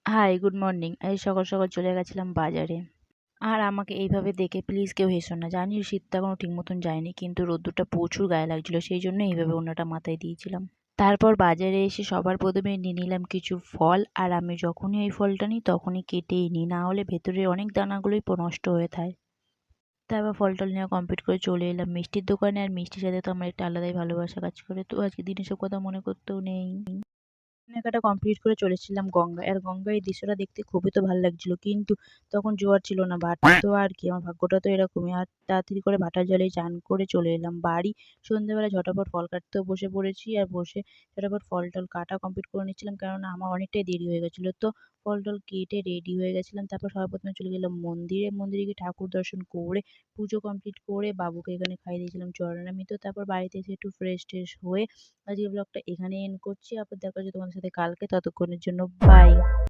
High, good morning. এই সকাল সকাল চলে গেছিলাম বাজারে। আর আমাকে এইভাবে দেখে প্লিজ কেউ হেসো না। জানি শীতটা এখনো ঠিক মতন যায়নি, কিন্তু রোদ্দুরটা প্রচুর গায়ে লাগছিল, সেই জন্য এইভাবে ওড়নাটা মাথায় দিয়েছিলাম। তারপর বাজারে এসে সবার প্রথমে নিয়ে নিলাম কিছু ফল। আর আমি যখনই ওই ফলটা নিই তখনই কেটেই নিই, না হলে ভেতরে অনেক দানাগুলোই নষ্ট হয়ে থাকে। তারপর ফল টল নেওয়া কমপ্লিট করে চলে এলাম মিষ্টির দোকানে। আর মিষ্টির সাথে তো আমার একটা আলাদাই ভালোবাসা কাজ করে, তো আজকে দিন এসব কথা মনে করতেও নেই। কেনাকাটা কমপ্লিট করে চলে এসেছিলাম গঙ্গায়। আর গঙ্গায় এই দৃশ্যটা দেখতে খুবই তো ভালো লাগছিল, কিন্তু তখন জোয়ার ছিল না, ভাটা তো আর কি, আমার ভাগ্যটা তো এরকমই। আর তাড়াতাড়ি করে ভাটার জলে চান করে চলে এলাম বাড়ি। সন্ধ্যেবেলা ঝটাপট ফল কাটতেও বসে পড়েছি, আর বসে ঝটাপট ফল টল কাটা কমপ্লিট করে নিচ্ছিলাম, কেননা আমার অনেকটাই দেরি হয়ে গেছিলো। তো ফল টল কেটে রেডি হয়ে গেছিলাম। তারপর সবার প্রথমে চলে গেলাম মন্দিরে। মন্দিরে গিয়ে ঠাকুর দর্শন করে পুজো কমপ্লিট করে বাবুকে এখানে খাইয়ে দিয়েছিলাম চরণামৃত। তারপর বাড়িতে এসে একটু ফ্রেশ ট্রেশ হয়ে আজকের ব্লগটা এখানেই এন্ড করছি। আবার দেখা হচ্ছে তোমাদের সাথে কালকে। ততক্ষণের জন্য বাই।